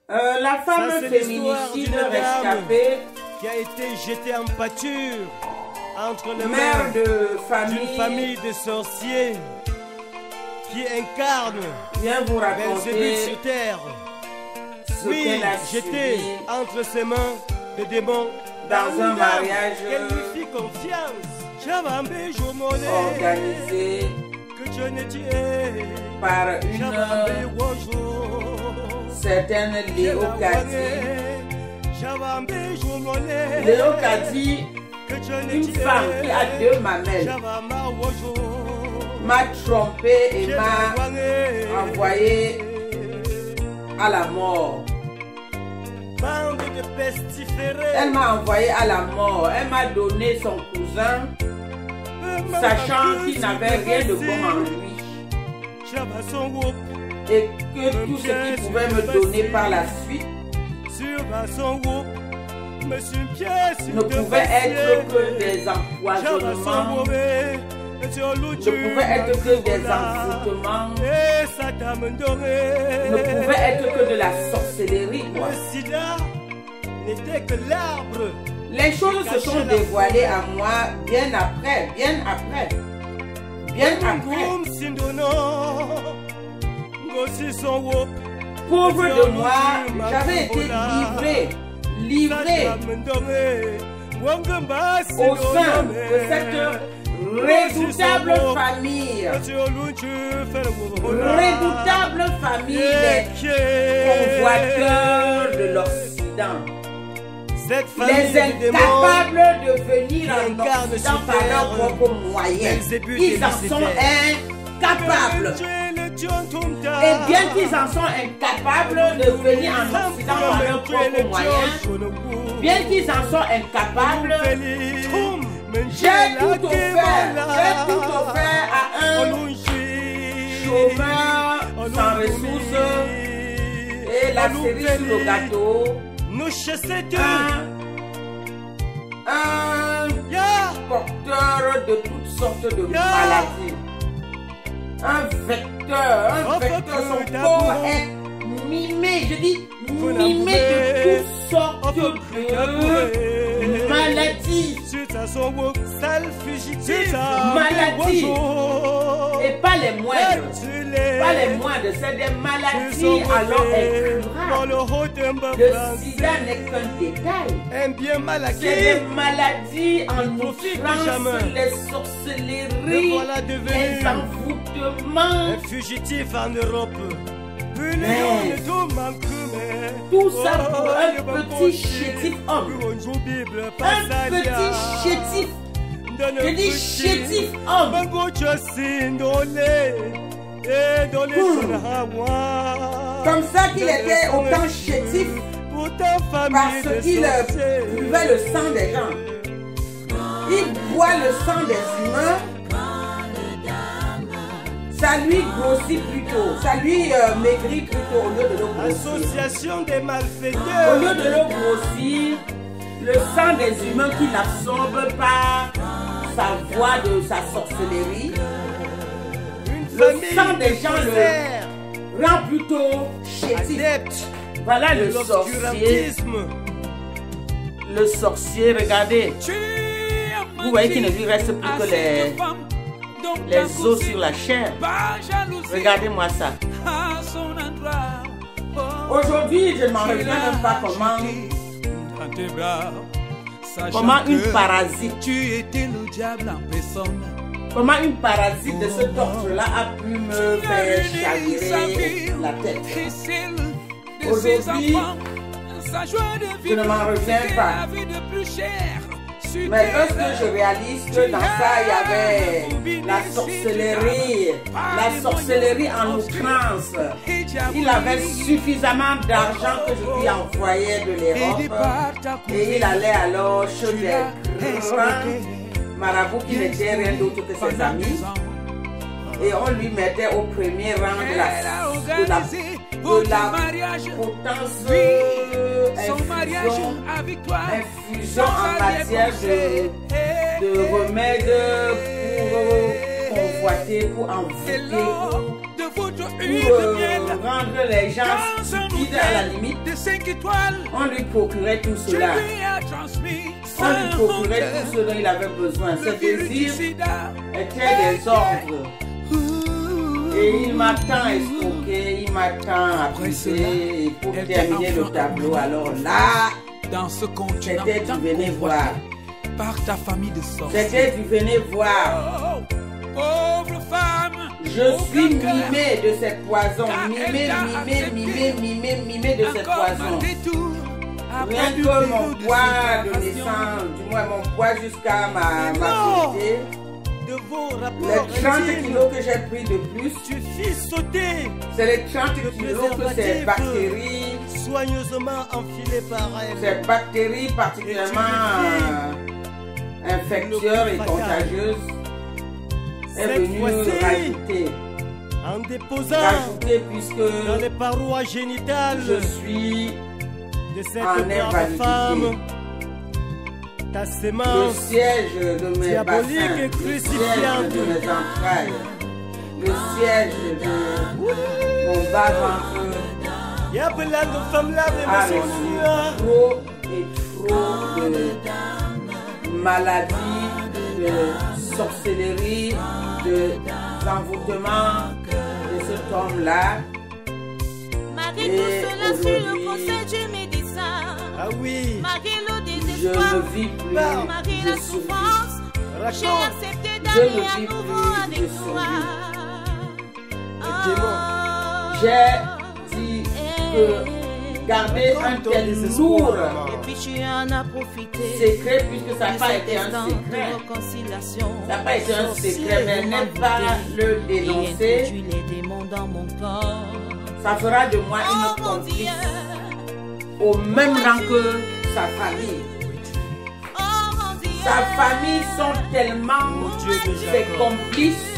La femme féminicide rescapée qui a été jetée en pâture entre les mère mains d'une famille de sorciers qui incarne vient vous Belzébuth raconter sur terre. ce Oui, qu'elle a jeté subi entre ses mains des démons dans un mariage qu'elle lui fit confiance. Chabambé Jomolé, organisé que Dieu ne tue. par Chabambé une Wojo, certaine Léocadie. Chabambé Jomolé, Léocadie, que Dieu ne une tue. femme qui a deux mamelles, Chabamba Wojo, m'a trompé et m'a envoyé à la mort. bande de pestiférés. Elle m'a envoyé à la mort. Elle m'a donné son cousin, sachant qu'il n'avait rien de bon en lui. Et que tout ce qu'il pouvait me donner par la suite ne pouvait être que des empoisonnements, ne pouvait être que des envoûtements, ne pouvait être que de la sorcellerie, quoi. N'était que l'arbre. Les choses se sont dévoilées à moi bien après, bien après. Bien après. Pauvre de moi, j'avais été livré au sein de cette redoutable famille des convoiteurs de l'Occident. Les incapables de venir en Occident par leurs propres moyens. Ils en sont incapables. Et bien qu'ils en sont incapables de venir en Occident par leurs propres moyens, bien qu'ils en sont incapables, j'ai tout offert à un chômeur sans ressources et la cerise sur le gâteau. Un porteur de toutes sortes de maladies. Un vecteur, son corps est mimé, je dis mimé de toutes sortes de maladies. Maladies. Et pas les moindres. Pas les moindres, c'est des maladies alors incurables. Le sida n'est qu'un détail. C'est des maladies en outrance, les sorcelleries, les envoûtements. Un fugitif en Europe. Tout ça pour un petit chétif homme. Un petit chétif. Je dis chétif homme. Comme ça qu'il était autant chétif parce qu'il buvait le sang des gens. Il boit le sang des humains. Ça lui grossit plutôt, ça lui maigrit plutôt au lieu de le grossir. Association des malfaiteurs. Au lieu de le grossir, le sang des humains qui l'absorbe par sa voie de sa sorcellerie, le sang des gens le rend plutôt chétif. Voilà le sorcier. Le sorcier, regardez. Vous voyez qu'il ne lui reste plus que les os sur la chair. Regardez-moi ça. Aujourd'hui, je ne m'en reviens même pas comment une parasite, comment une parasite de ce torture-là a pu me faire chavirer la tête. Aujourd'hui, je ne m'en reviens pas. Mais lorsque je réalise que dans ça, il y avait la sorcellerie en outrance. Il avait suffisamment d'argent que je lui envoyais de l'Europe. Et il allait alors chez des grands marabouts qui n'étaient rien d'autre que ses amis. Et on lui mettait au premier rang de la potence infusion en matière de remèdes pour convoiter, pour envoûter pour rendre les gens stupides à la limite. On lui procurait tout cela. On lui procurait tout ce dont il avait besoin. Ses désirs étaient des ordres. Et il m'a tant escroqué, il m'a tant abusé. Et pour terminer le tableau, alors là, c'était du venez voir. Par ta famille de sorciers. C'était du venez voir. Pauvre femme. Je suis mimé de cette poison. Mimé de cette poison. Rien que mon poids de naissance, du moins mon poids jusqu'à ma maturité. Les 30 kilos que j'ai pris de plus, c'est les 30 kilos que ces bactéries, soigneusement enfilées par elle, ces bactéries particulièrement infectieuses et contagieuses, est venue rajouter. En déposant puisque dans les parois génitales, je suis de cette en brave femme, invalidité. ta Le sémence siège de mes diabolique bassins, et le crucifiante. siège de mes entrailles, le siège de mon bas-ventre y a plein de femmes là de a mes reçu trop et trop de maladies, de sorcellerie, d'envoûtement de cet homme-là. Malgré tout cela, sur le conseil du médecin, Ah oui, malgré le Je désespoir, ne vis plus, malgré la je survis. souffrance, j'ai raconte. accepté Je d'aller ne à vis nouveau plus, avec je toi. J'ai dit que garder un tel lourd Et puis tu en as profité. secret, puisque ça n'a de pas cet été un instant secret, de réconciliation. ça n'a pas été un secret, mais n'aime pas le Et dénoncer, introduit les démons dans mon corps. ça fera de moi Oh une mon complice Dieu, au même rang que sa famille. oh mon Dieu. Sa famille sont tellement Dieu de ses Jacob. complices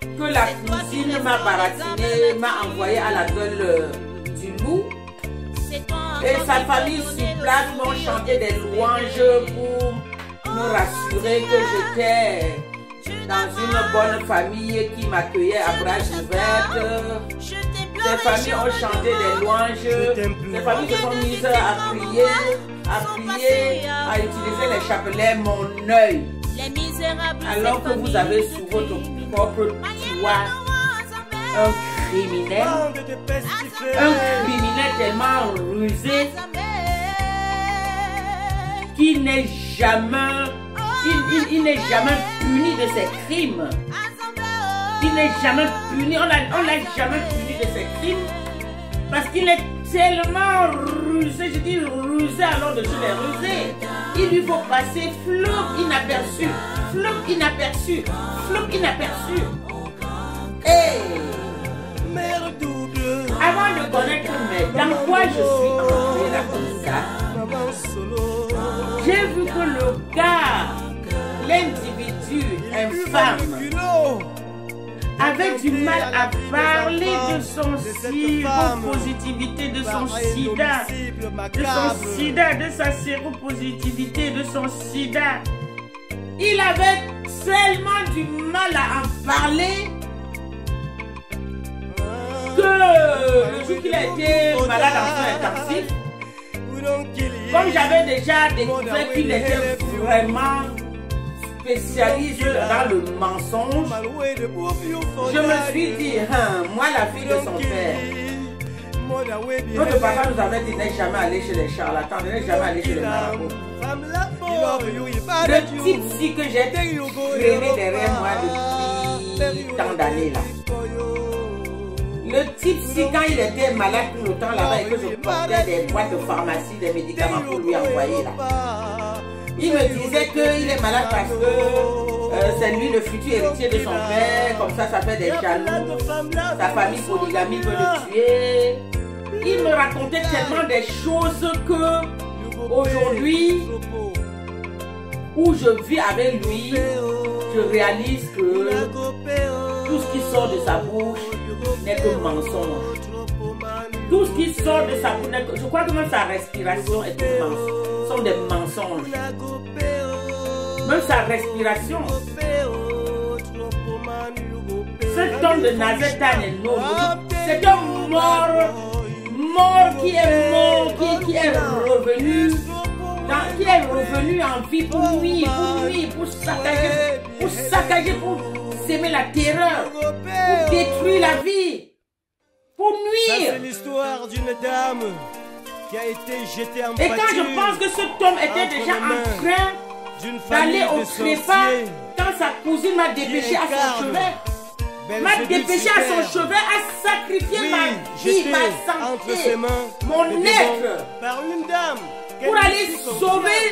que la cousine m'a baratiné, m'a envoyé à la gueule du loup. C'est toi Et encore sa qui famille m'as sur donné place le m'ont sourire. chanté des louanges pour me rassurer que j'étais dans une bonne famille qui m'accueillait à bras ouverts. Je t'ai pleuré, Ces familles ont chanté des louanges. t'aime plus. Ces familles se sont mises à prier, à utiliser les chapelets, mon œil. Les misérables, Alors ces que vous familles avez de sous votre criminels. propre toit un criminel. Bande de pestiférés. Un criminel tellement rusé qui n'est jamais, il n'est jamais puni de ses crimes. Il n'est jamais puni, on l'a jamais puni de ses crimes parce qu'il est tellement rusé, je dis rusé alors de je l'ai rusé. Il lui faut passer flou inaperçu, flou inaperçu. Et Mère double, avant de connaître dans quoi je suis entrée là comme ça, maman solo. j'ai vu que le gars, l'individu infâme, avait du mal à parler de son séropositivité, de son sida, de sa séropositivité, de son sida. Il avait tellement du mal à en parler que le jour qu'il a été malade en soins intensifs, comme j'avais déjà découvert qu'il était vraiment spécialiste dans le mensonge, je me suis dit, moi la fille de son père, notre papa nous avait dit n'est jamais aller chez les charlatans, n'est jamais aller chez les marabouts. Le type-ci que j'ai traîné derrière moi depuis tant d'années là. Le type-ci, quand il était malade tout le temps là-bas et que je portais des boîtes de pharmacie, des médicaments pour lui envoyer là, il me disait qu'il est malade parce que c'est lui le futur héritier de son père, comme ça fait des jaloux, sa famille polygamie peut le tuer. Il me racontait tellement des choses que aujourd'hui, où je vis avec lui, je réalise que tout ce qui sort de sa bouche n'est que mensonge. Tout ce qui sort de sa bouche n'est que... Je crois que même sa respiration est une mensonge. Sont des mensonges. Même sa respiration Cet homme de Nazareth est noble. C'est un mort qui est revenu en vie pour nuire, pour saccager, pour s'aimer la terreur, pour détruire la vie, pour nuire. C'est l'histoire d'une dame qui a été jetée en Et quand je pense que cet homme était déjà en train d'aller au trépas, quand sa cousine m'a dépêché à son chevet, a sacrifié ma vie, ma santé, mon être, par une dame pour aller sauver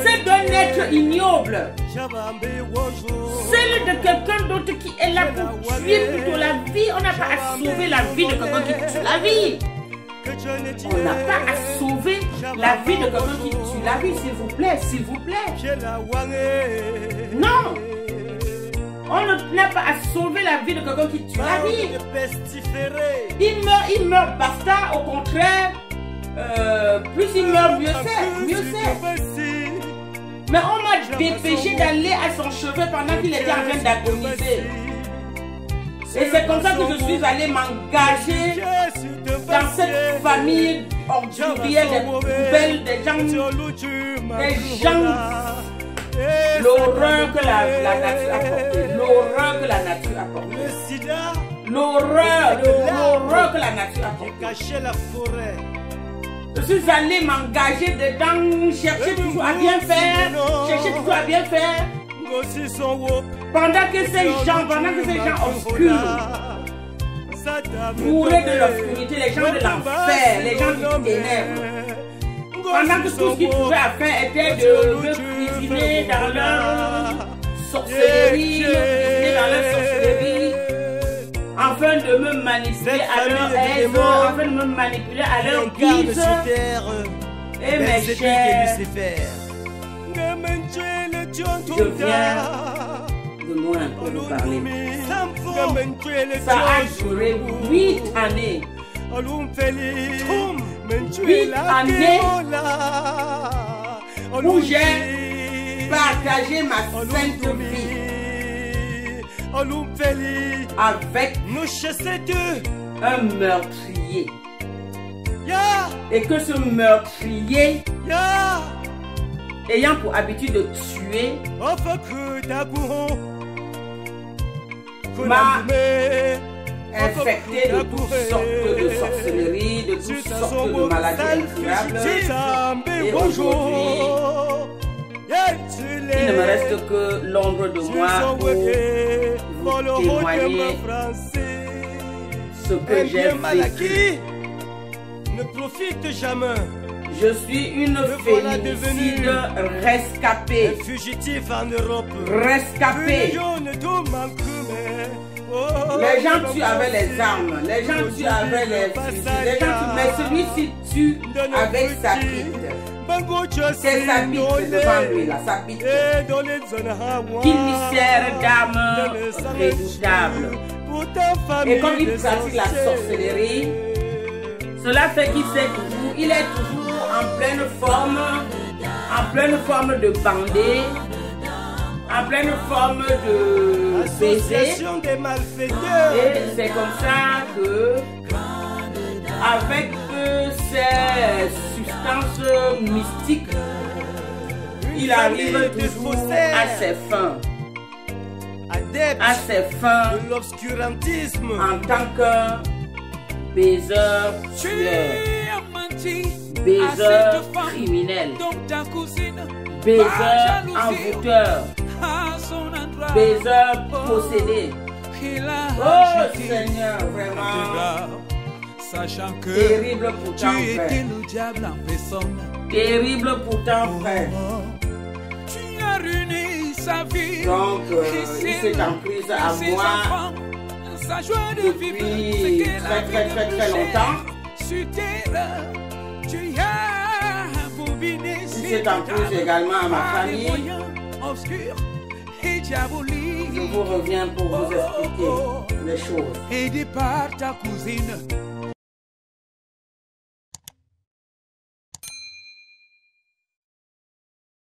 celle d'un être ignoble, celle de quelqu'un d'autre qui est là pour tuer plutôt la vie. On n'a pas à sauver la vie de quelqu'un qui tue la vie. On n'a pas à sauver la vie de quelqu'un qui tue la vie, s'il vous plaît, s'il vous plaît. Non, on n'a pas à sauver la vie de quelqu'un qui tue la vie. Il meurt, basta. Au contraire, plus il meurt, mieux c'est. Mais on m'a dépêché d'aller à son chevet pendant qu'il était en train d'agoniser. Et c'est comme ça que je suis allé m'engager dans cette famille ordurière, des poubelles, des gens, l'horreur que la nature a portée, l'horreur que la nature a portée, l'horreur que la nature a portée. Je suis allé m'engager dedans, chercher toujours à bien faire, pendant que ces gens obscurs mouraient de l'obscurité, les gens de l'enfer, les gens du ténèbres. Pendant que tout ce qu'ils pouvaient faire était de me cuisiner dans leur sorcellerie, afin de me manipuler à leur aise, afin de me manipuler à leur guise. Et mes chers, je viens de loin pour vous parler. Ça a duré 8 années. 8 années où j'ai partagé ma sainte vie avec un meurtrier. Et que ce meurtrier, ayant pour habitude de tuer, m'a infecté de toutes sortes de sorcelleries, de toutes sortes de maladies incurables. Et aujourd'hui, il ne me reste que l'ombre de moi pour vous témoigner ce que j'ai vécu. Ne profite jamais. Je suis une féminicide rescapée. Un fugitif en Europe. Rescapée. Les gens tuent avec les armes, les gens tuent avec les fusils, les gens tuent, mais celui-ci tue avec sa bite. C'est sa bite devant lui, là, sa bite. Qu'il mystère d'âme redoutable. Et comme il pratique la sorcellerie, cela fait qu'il est toujours en pleine forme de bandé, en pleine forme de baiser. Et c'est comme ça que, avec ces substances mystiques, il arrive toujours à ses fins. De l'obscurantisme en tant que baiseur tueur, baiseur criminel, baiseur envoûteur, baiseur possédé. Oh Seigneur, vraiment terrible pourtant, frère. Terrible pourtant, frère. Donc, il s'est en prise à moi depuis très longtemps. Il s'est en prise également à ma famille. Je vous reviens pour vous expliquer les choses. Aidé par ta cousine,